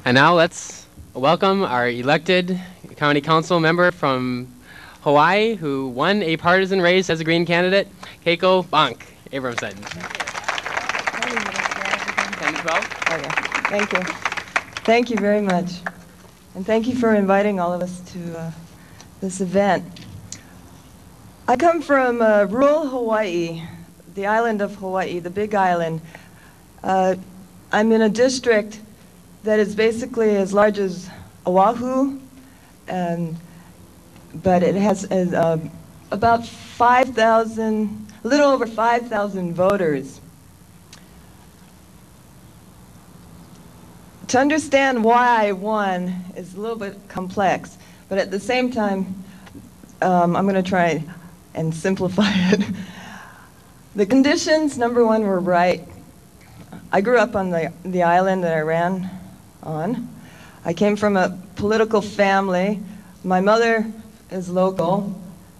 And now let's welcome our elected county council member from Hawaii who won a partisan race as a Green candidate, Keiko Bonk, Abramson. Thank you. Thank you very much. And thank you for inviting all of us to this event. I come from rural Hawaii, the island of Hawaii, the Big Island. I'm in a district that is basically as large as Oahu, but it has about 5,000, a little over 5,000 voters. To understand why I won is a little bit complex, but at the same time, I'm going to try and simplify it. The conditions, number one, were right. I grew up on the island that I ran on. I came from a political family. My mother is local,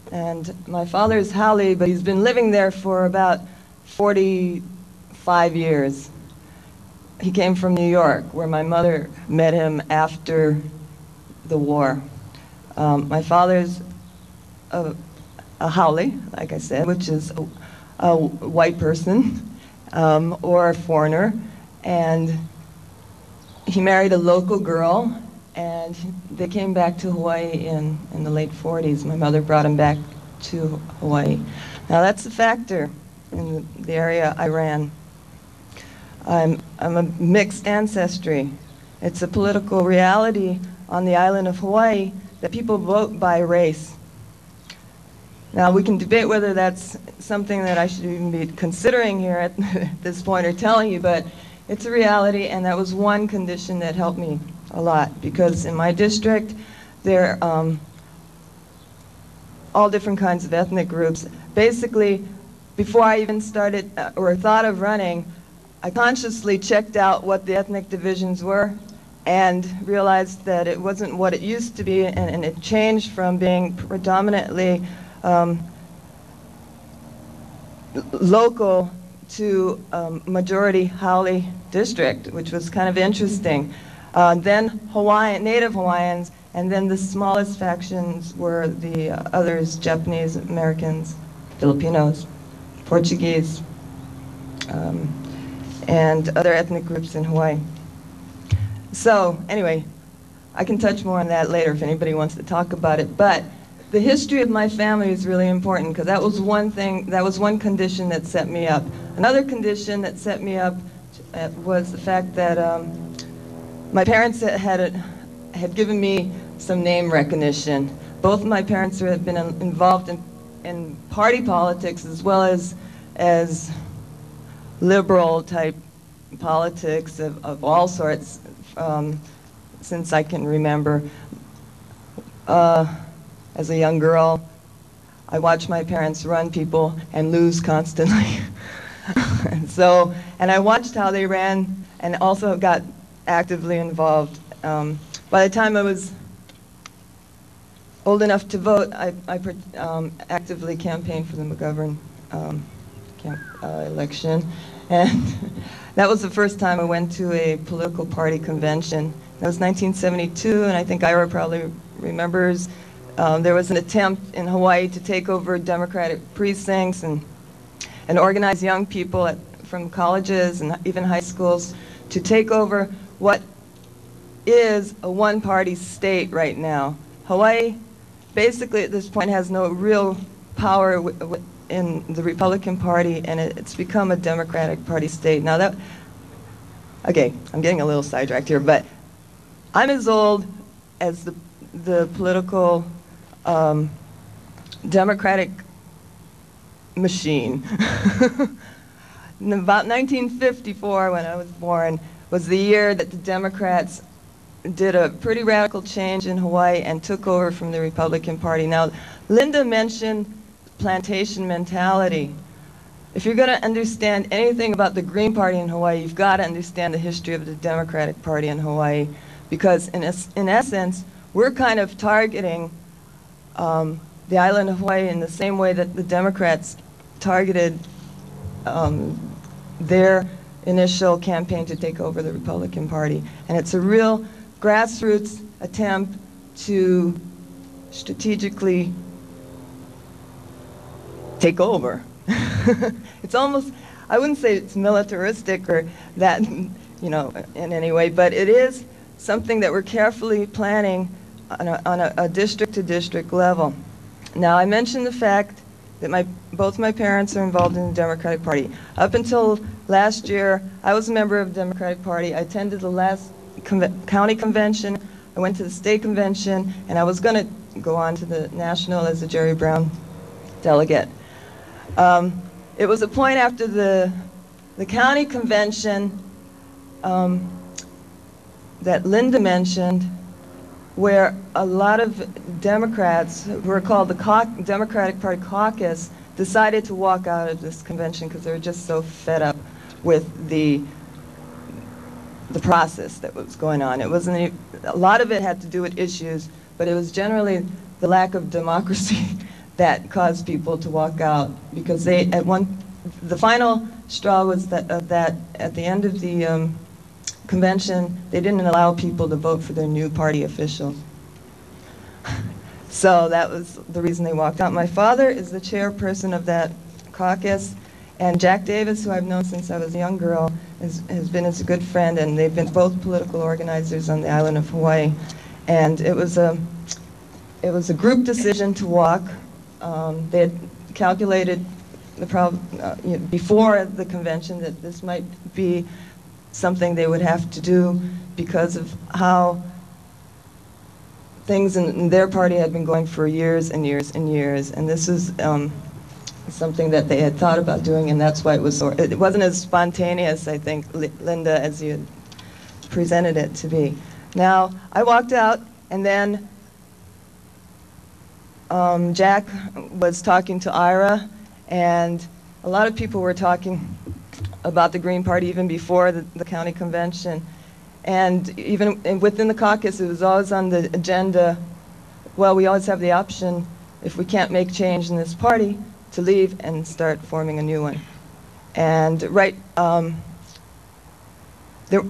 and my father is Haole, but he's been living there for about 45 years. He came from New York, where my mother met him after the war. My father's a Haole, like I said, which is a white person or a foreigner, and he married a local girl, and they came back to Hawaii in the late 40s. My mother brought him back to Hawaii. Now that's a factor in the area I ran. I'm a mixed ancestry. It's a political reality on the island of Hawaii that people vote by race. Now we can debate whether that's something that I should even be considering here at this point or telling you, but it's a reality, and that was one condition that helped me a lot, because in my district there are all different kinds of ethnic groups. Basically, before I even started or thought of running, I consciously checked out what the ethnic divisions were and realized that it wasn't what it used to be, and it changed from being predominantly local to majority Haole district, which was kind of interesting. Then Native Hawaiians, and then the smallest factions were the others, Japanese Americans, Filipinos, Portuguese, and other ethnic groups in Hawaii. So anyway, I can touch more on that later if anybody wants to talk about it, but the history of my family is really important, because that was one thing, that was one condition that set me up. Another condition that set me up was the fact that my parents had given me some name recognition. Both of my parents had been involved in party politics as well as liberal type politics of all sorts since I can remember. As a young girl, I watched my parents run people and lose constantly. And I watched how they ran and also got actively involved. By the time I was old enough to vote, I actively campaigned for the McGovern election. And that was the first time I went to a political party convention. That was 1972, and I think Ira probably remembers. There was an attempt in Hawaii to take over Democratic precincts and organize young people from colleges and even high schools to take over what is a one-party state right now. Hawaii basically at this point has no real power in the Republican Party, and it's become a Democratic Party state. Now okay, I'm getting a little sidetracked here, but I'm as old as the political Democratic machine. In about 1954, when I was born, was the year that the Democrats did a pretty radical change in Hawaii and took over from the Republican Party. Now, Linda mentioned plantation mentality. If you're going to understand anything about the Green Party in Hawaii, you've got to understand the history of the Democratic Party in Hawaii, because in essence, we're kind of targeting the island of Hawaii in the same way that the Democrats targeted their initial campaign to take over the Republican Party. And it's a real grassroots attempt to strategically take over. It's almost, I wouldn't say it's militaristic or that, you know, in any way, but it is something that we're carefully planning on a district-to-district level. Now, I mentioned the fact that both my parents are involved in the Democratic Party. Up until last year, I was a member of the Democratic Party. I attended the last county convention. I went to the state convention, and I was going to go on to the national as a Jerry Brown delegate. It was a point after the county convention that Linda mentioned, where a lot of Democrats, who are called the Democratic Party caucus, decided to walk out of this convention because they were just so fed up with the process that was going on. It wasn't a lot of it had to do with issues, but it was generally the lack of democracy that caused people to walk out, because they the final straw was that at the end of the convention, they didn't allow people to vote for their new party officials. So that was the reason they walked out. My father is the chairperson of that caucus, and Jack Davis, who I've known since I was a young girl, has been as a good friend, and they've been both political organizers on the island of Hawaii. And it was a group decision to walk. They had calculated the before the convention that this might be something they would have to do because of how things in their party had been going for years and years and years, and this is something that they had thought about doing, and that's why it was so, it wasn't as spontaneous, I think, Linda, as you had presented it to be. Now, I walked out, and then Jack was talking to Ira, and a lot of people were talking about the Green Party even before the county convention. And even within the caucus, it was always on the agenda, well, we always have the option, if we can't make change in this party, to leave and start forming a new one. And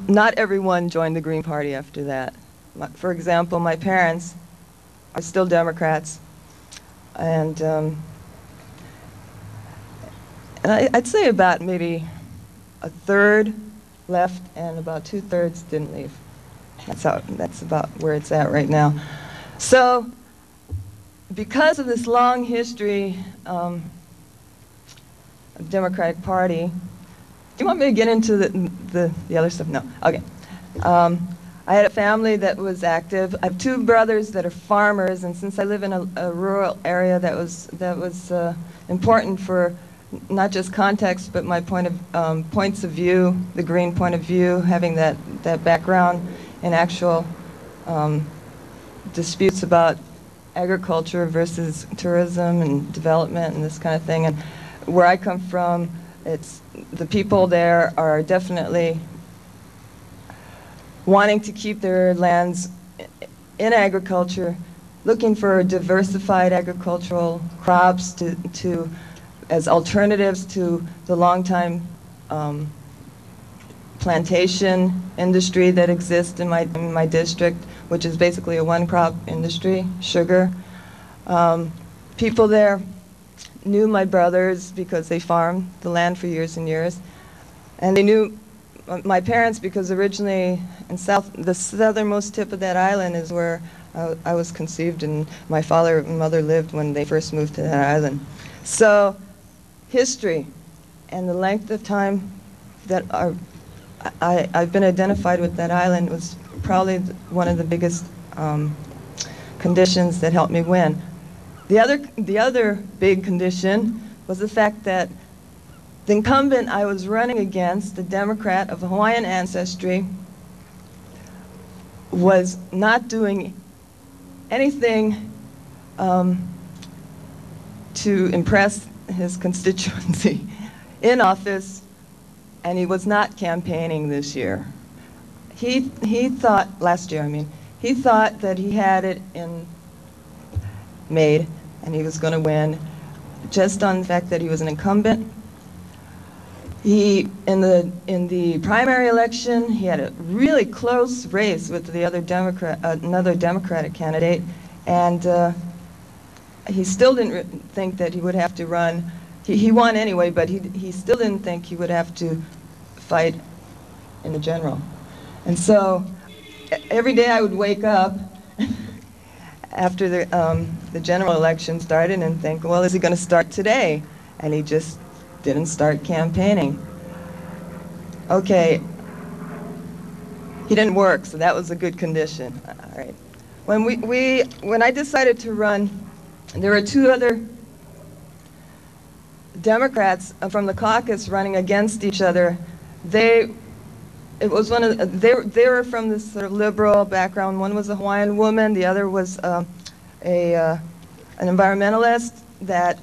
not everyone joined the Green Party after that. For example, my parents are still Democrats, and I'd say about maybe a third left and about 2/3 didn't leave. That's about where it's at right now. So because of this long history of Democratic Party, do you want me to get into the other stuff? No. Okay. I had a family that was active. I have two brothers that are farmers, and since I live in a rural area, that was important for not just context, but my points of view, the green point of view, having that background in actual disputes about agriculture versus tourism and development and this kind of thing. And where I come from, the people there are definitely wanting to keep their lands in agriculture, looking for diversified agricultural crops as alternatives to the long-time plantation industry that exists in my district, which is basically a one-crop industry, sugar. People there knew my brothers because they farmed the land for years and years, and they knew my parents because originally in the southernmost tip of that island is where I was conceived, and my father and mother lived when they first moved to that island. So history and the length of time that I've been identified with that island was probably one of the biggest conditions that helped me win. The other big condition was the fact that the incumbent I was running against, the Democrat of Hawaiian ancestry, was not doing anything to impress his constituency in office, and he was not campaigning this year. He thought, last year I mean, he thought that he had it made and he was going to win just on the fact that he was an incumbent. He, in the primary election, he had a really close race with the other another Democratic candidate, and he still didn't think that he would have to run. He won anyway, but he still didn't think he would have to fight in the general. And so every day I would wake up after the general election started and think, well, is he going to start today? And he just didn't start campaigning. Okay, he didn't work, so that was a good condition. All right. When I decided to run, there were two other Democrats from the caucus running against each other. They were from this sort of liberal background. One was a Hawaiian woman, the other was an environmentalist that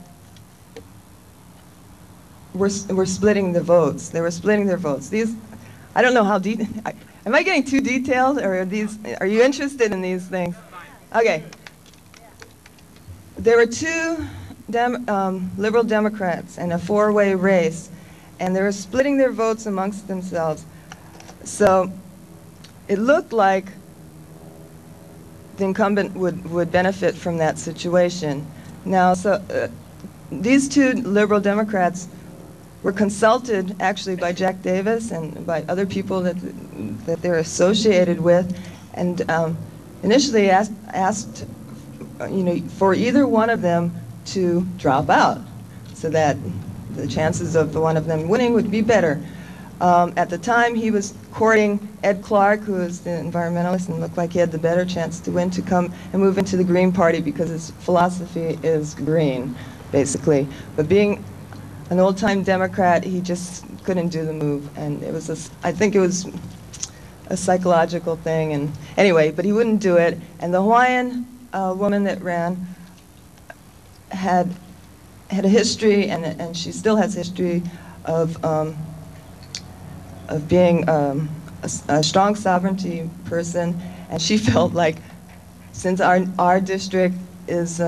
were splitting the votes. They were splitting their votes. I don't know how am I getting too detailed, or are you interested in these things? Okay. There were two liberal Democrats in a four-way race, and they were splitting their votes amongst themselves. So it looked like the incumbent would benefit from that situation. Now, these two liberal Democrats were consulted actually by Jack Davis and by other people that they're associated with, and initially asked for either one of them to drop out so that the chances of the one of them winning would be better. At the time, he was courting Ed Clark, who is the environmentalist, and looked like he had the better chance to win, to come and move into the Green Party because his philosophy is green, basically. But being an old-time Democrat, he just couldn't do the move, and I think it was a psychological thing. And anyway, but he wouldn't do it. And the Hawaiian woman that ran had a history, and she still has history of being a strong sovereignty person, and she felt like since our district has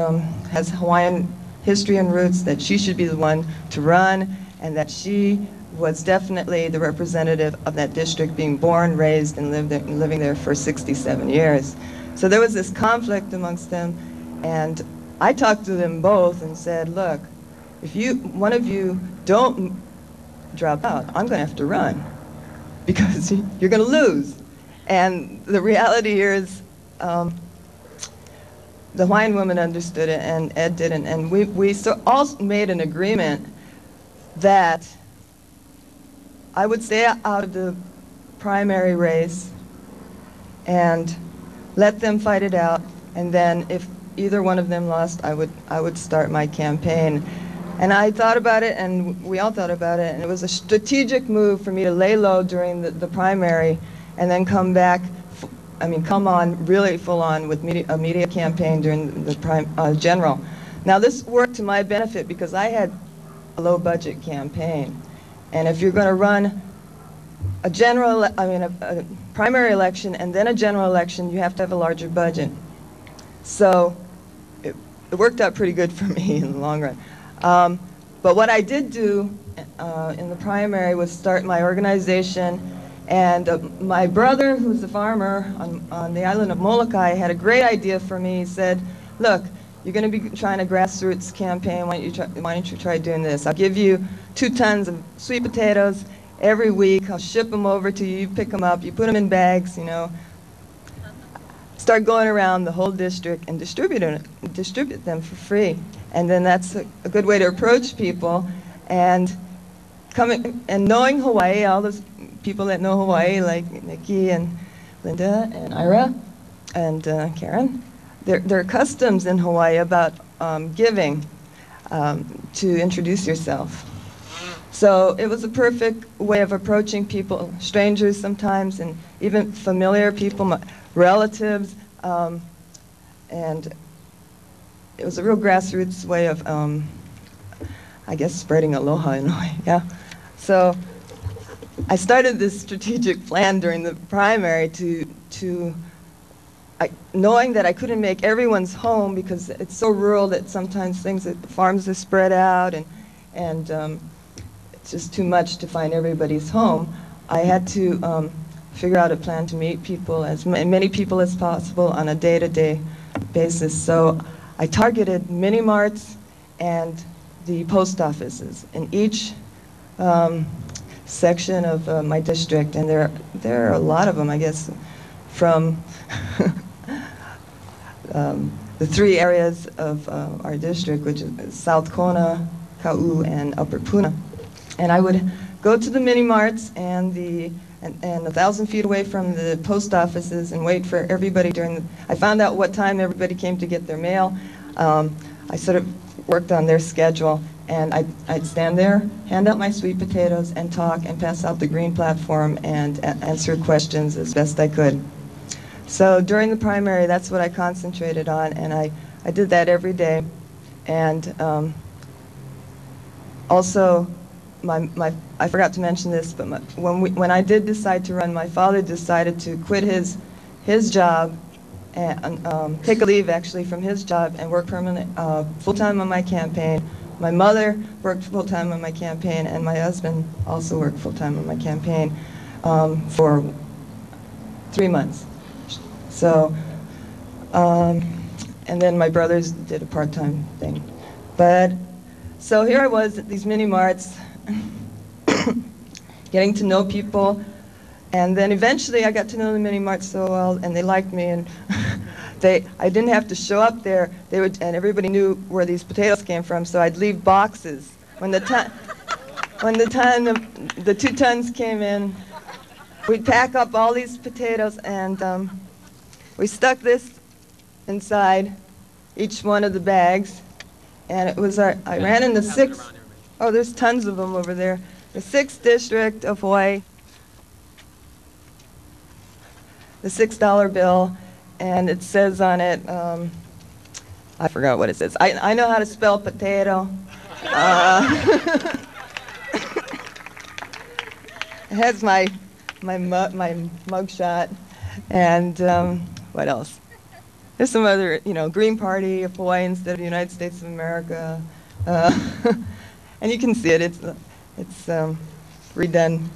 Hawaiian history and roots, that she should be the one to run, and that she was definitely the representative of that district, being born, raised, and living there for 67 years. So there was this conflict amongst them, and I talked to them both and said, look, if one of you don't drop out, I'm going to have to run, because you're going to lose. And the reality here is the Hawaiian woman understood it, and Ed didn't. And we all made an agreement that I would stay out of the primary race and let them fight it out. And then if either one of them lost, I would start my campaign. And I thought about it, and we all thought about it, and it was a strategic move for me to lay low during the primary and then come back, come on really full on with a media campaign during the general. Now this worked to my benefit because I had a low budget campaign. And if you're going to run a primary election and then a general election, you have to have a larger budget. So it worked out pretty good for me in the long run. But what I did do in the primary was start my organization, and my brother, who's a farmer on the island of Molokai, had a great idea for me. He said, look, you're going to be trying a grassroots campaign, why don't you try doing this? I'll give you 2 tons of sweet potatoes every week. I'll ship them over to you, you pick them up, you put them in bags, start going around the whole district and distribute them for free. And then that's a good way to approach people. And knowing Hawaii, all those people that know Hawaii, like Nikki and Linda and Ira and Karen, there are customs in Hawaii about giving to introduce yourself. So it was a perfect way of approaching people, strangers sometimes, and even familiar people, my relatives, and it was a real grassroots way of, I guess, spreading aloha in a way, yeah. So I started this strategic plan during the primary knowing that I couldn't make everyone's home because it's so rural that sometimes farms are spread out, and just too much to find everybody's home, I had to figure out a plan to meet people, as many people as possible on a day-to-day basis. So I targeted mini marts and the post offices in each section of my district, and there are a lot of them, I guess, from the three areas of our district, which is South Kona, Ka'u, and Upper Puna. And I would go to the mini marts and 1,000 feet away from the post offices and wait for everybody I found out what time everybody came to get their mail. I sort of worked on their schedule, and I'd stand there, hand out my sweet potatoes, and talk and pass out the green platform and answer questions as best I could. So during the primary, that's what I concentrated on, and I did that every day. And also, I forgot to mention this, but when I did decide to run, my father decided to quit his job and take a leave, actually, from his job and work full-time on my campaign. My mother worked full-time on my campaign, and my husband also worked full-time on my campaign for 3 months. So, and then my brothers did a part-time thing. But, so here I was at these mini marts, getting to know people, and then eventually I got to know the mini marts so well, and they liked me, and I didn't have to show up there. And everybody knew where these potatoes came from, so I'd leave boxes. When the 2 tons came in, we'd pack up all these potatoes, and we stuck this inside each one of the bags, and it was I ran in the 6th. Oh, there's tons of them over there. The 6th district of Hawaii, the $6 bill, and it says on it, I forgot what it says. I know how to spell potato. It has my mug shot, and what else? There's some other, Green Party of Hawaii instead of the United States of America. And you can see it. It's redone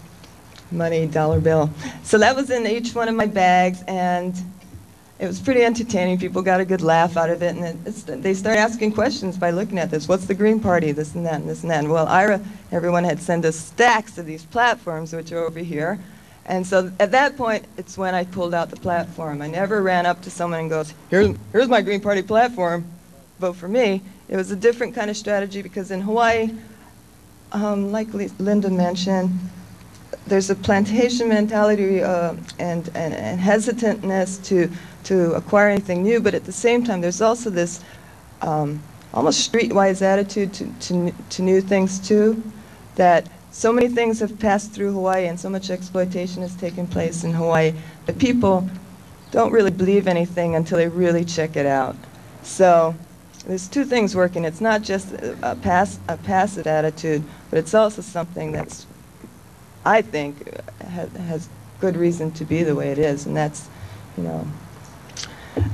money, dollar bill. So that was in each one of my bags, and it was pretty entertaining. People got a good laugh out of it, and they started asking questions by looking at this. What's the Green Party? This and that, and this and that. And well, everyone had sent us stacks of these platforms, which are over here. And so at that point, it's when I pulled out the platform. I never ran up to someone and goes, here's my Green Party platform, vote for me. It was a different kind of strategy because in Hawaii, like Linda mentioned, there's a plantation mentality and hesitantness to acquire anything new, but at the same time, there's also this almost streetwise attitude to new things too, that so many things have passed through Hawaii and so much exploitation has taken place in Hawaii that people don't really believe anything until they really check it out. So there's 2 things working. It's not just a passive attitude, but it's also something that's, I think, has good reason to be the way it is, and that's,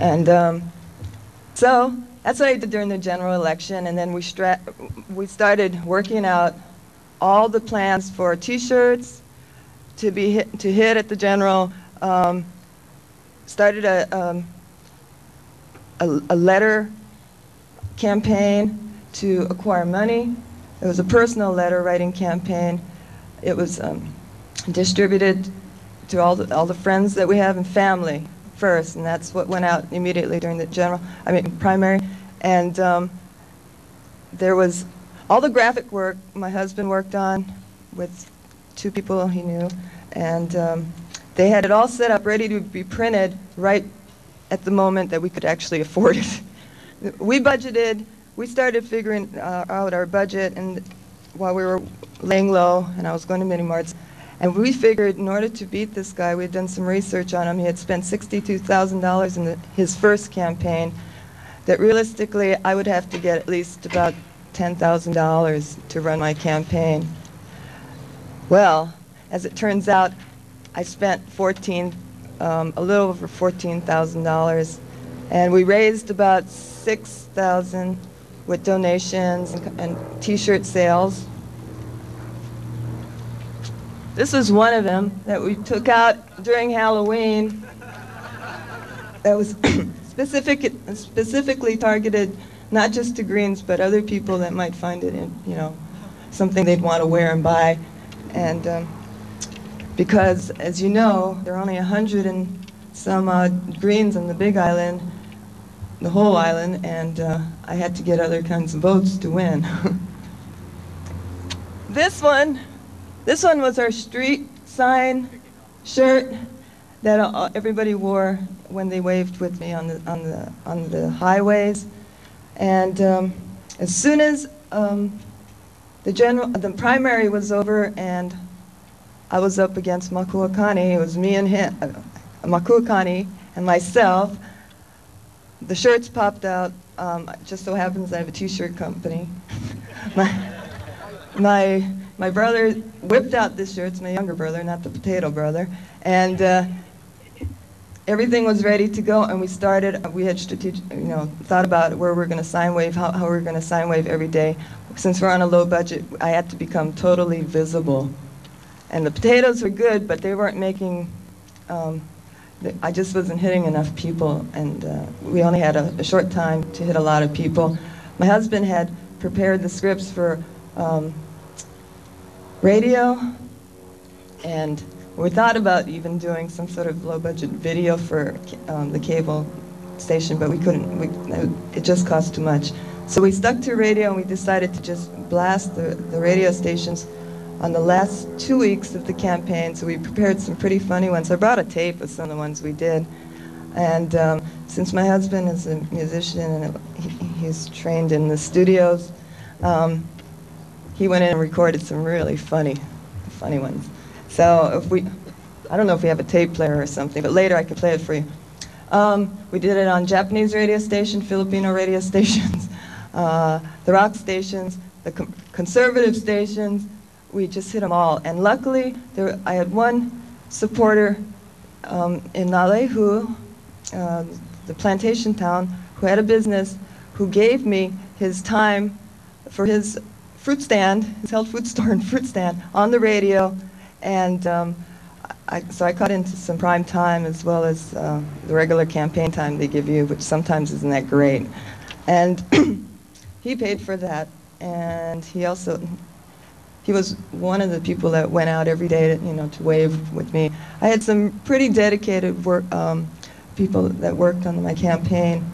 and so that's what I did during the general election, and then we started working out all the plans for T-shirts to hit at the general. Started a letter campaign to acquire money. It was a personal letter writing campaign. It was distributed to all the friends that we have and family first, and that's what went out immediately during the primary. And there was all the graphic work my husband worked on with 2 people he knew, and they had it all set up ready to be printed right at the moment that we could actually afford it. We started figuring out our budget and while we were laying low, and I was going to mini marts, and we figured in order to beat this guy, we had done some research on him. He had spent $62,000 in his first campaign, that realistically I would have to get at least about $10,000 to run my campaign. Well, as it turns out, I spent a little over $14,000, and we raised about $6,000 with donations and T-shirt sales. This is one of them that we took out during Halloween. That was specifically targeted not just to Greens, but other people that might find it, something they'd want to wear and buy. And because, as you know, there are only 100 and some odd Greens on the Big Island, the whole island, and I had to get other kinds of votes to win. This one was our street sign shirt that everybody wore when they waved with me on the highways. And as soon as the primary was over and I was up against Makuakani, it was me and him, Makuakani and myself, the shirts popped out. It just so happens I have a t-shirt company. My brother whipped out the shirts, my younger brother, not the potato brother, and everything was ready to go, and we had thought about where we're going to sign wave, how we're going to sign wave every day. Since we're on a low budget, I had to become totally visible. And the potatoes were good, but they weren't making, I just wasn't hitting enough people, and we only had a short time to hit a lot of people. My husband had prepared the scripts for radio, and we thought about even doing some sort of low-budget video for the cable station, but we couldn't. It just cost too much. So we stuck to radio, and we decided to just blast the radio stations on the last 2 weeks of the campaign. So we prepared some pretty funny ones. I brought a tape of some of the ones we did. And since my husband is a musician and he's trained in the studios, he went in and recorded some really funny ones. So I don't know if we have a tape player or something, but later I could play it for you. We did it on Japanese radio station, Filipino radio stations, the rock stations, the conservative stations. We just hit them all. And luckily, I had one supporter in Nalehu, the plantation town, who had a business, who gave me his time for his fruit stand, his health food store and fruit stand, on the radio. And so I cut into some prime time as well as the regular campaign time they give you, which sometimes isn't that great. And he paid for that. And he was one of the people that went out every day to wave with me. I had some pretty dedicated people that worked on my campaign.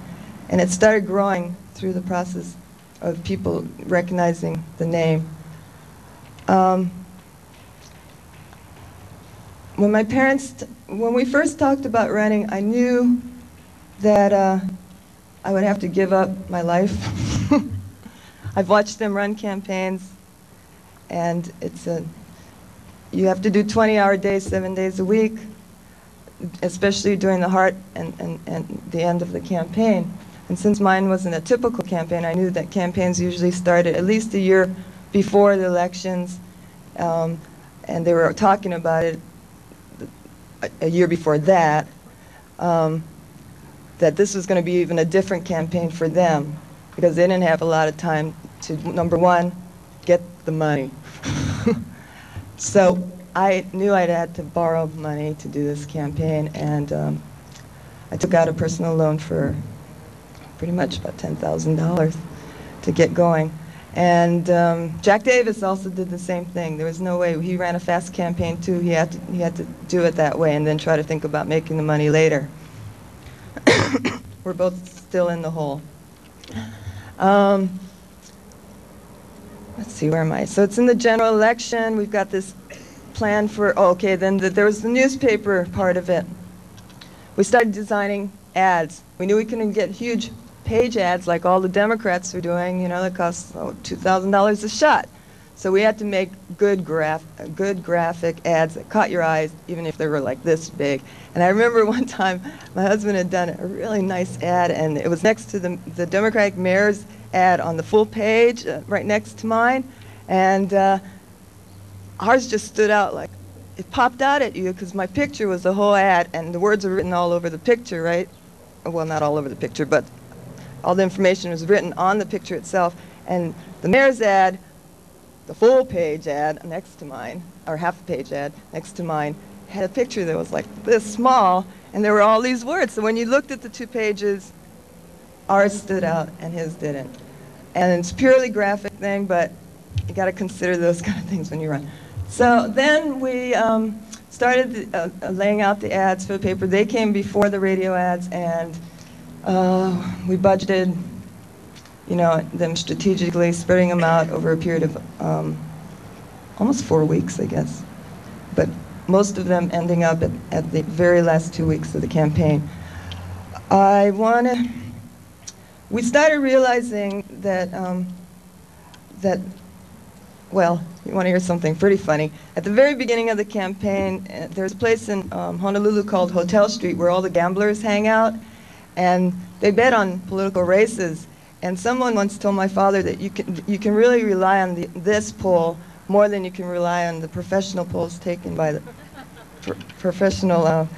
And it started growing through the process of people recognizing the name. When we first talked about running, I knew that I would have to give up my life. I've watched them run campaigns, and you have to do 20-hour days, 7 days a week, especially during the heart and the end of the campaign. And since mine wasn't a typical campaign, I knew that campaigns usually started at least a year before the elections, and they were talking about it a year before that, that this was going to be even a different campaign for them, because they didn't have a lot of time to, number one, get the money. So I knew I'd had to borrow money to do this campaign, and I took out a personal loan for pretty much about $10,000 to get going. And Jack Davis also did the same thing. There was no way. He ran a fast campaign too. He had to do it that way and then try to think about making the money later. We're both still in the hole. Let's see, where am I? So it's in the general election. We've got this plan for, then there was the newspaper part of it. We started designing ads. We knew we couldn't get huge page ads like all the Democrats were doing, that cost $2,000 a shot. So we had to make good graphic ads that caught your eyes, even if they were like this big. And I remember one time my husband had done a really nice ad, and it was next to the Democratic mayor's ad on the full page, right next to mine. And ours just stood out, like it popped out at you because my picture was the whole ad, and the words were written all over the picture, right? Well, not all over the picture, but all the information was written on the picture itself. And the mayor's ad the full page ad next to mine, or half page ad next to mine, had a picture that was like this small, and there were all these words. So when you looked at the 2 pages, ours stood out and his didn't. And it's purely graphic thing, but you got to consider those kind of things when you run. So then we started laying out the ads for the paper. They came before the radio ads, and we budgeted, you know, them strategically, spreading them out over a period of almost 4 weeks, I guess. But most of them ending up at the very last 2 weeks of the campaign. We started realizing that, well, you want to hear something pretty funny. At the very beginning of the campaign, there's a place in Honolulu called Hotel Street where all the gamblers hang out, and they bet on political races. And someone once told my father that you can really rely on this poll more than you can rely on the professional polls taken by the professional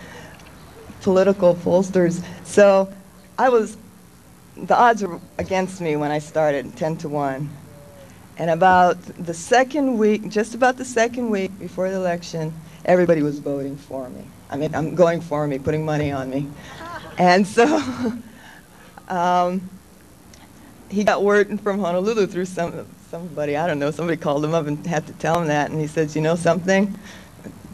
political pollsters. So the odds were against me when I started, 10-1. And about the second week, just about the second week before the election, everybody was voting for me. I mean, I'm going for me, putting money on me. And so he got word from Honolulu through somebody, I don't know, somebody called him up and had to tell him that, and he says, you know something?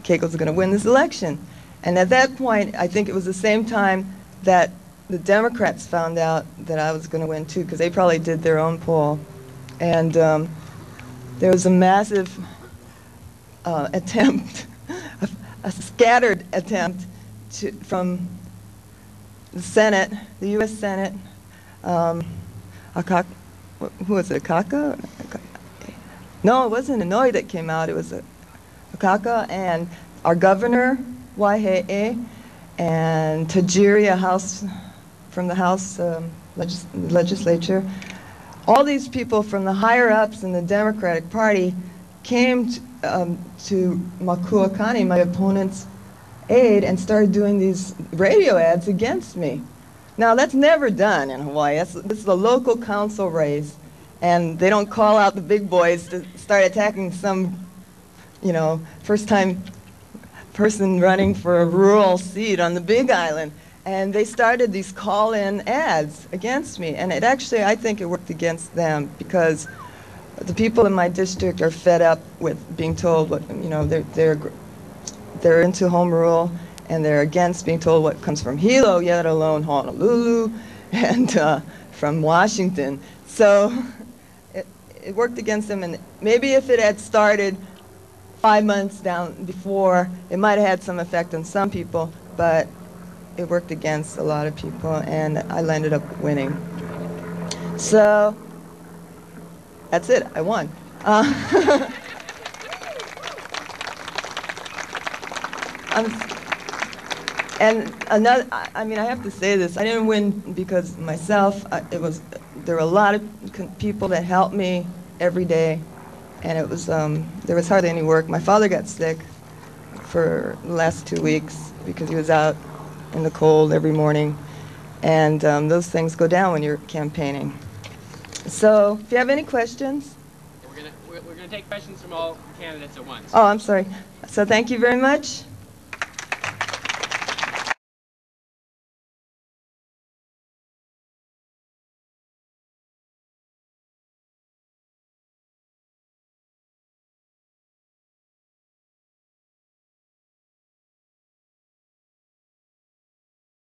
Keiko's going to win this election. And at that point, I think it was the same time that the Democrats found out that I was going to win too, because they probably did their own poll. And there was a massive attempt, a scattered attempt from the Senate, the U.S. Senate, who was it, Akaka? No, it wasn't Hanoi that came out, it was Akaka, and our governor, Waihe'e, and Tajiri, from the House legislature. All these people from the higher-ups in the Democratic Party came to Makuakani, my opponent's aide, and started doing these radio ads against me. Now, that's never done in Hawaii. This is a local council race, and they don't call out the big boys to start attacking some, you know, first-time person running for a rural seat on the Big Island. And they started these call-in ads against me. And it actually, I think it worked against them, because the people in my district are fed up with being told what, you know, they're into home rule, and they're against being told what comes from Hilo, yet alone Honolulu, and from Washington. So it worked against them, and maybe if it had started 5 months down before, it might have had some effect on some people, but it worked against a lot of people, and I ended up winning. So that's it, I won. And another, I mean, I have to say this, I didn't win because myself, there were a lot of people that helped me every day, and it was, there was hardly any work. My father got sick for the last 2 weeks because he was out in the cold every morning, and those things go down when you're campaigning. So, if you have any questions. We're gonna take questions from all candidates at once. Oh, I'm sorry. So thank you very much.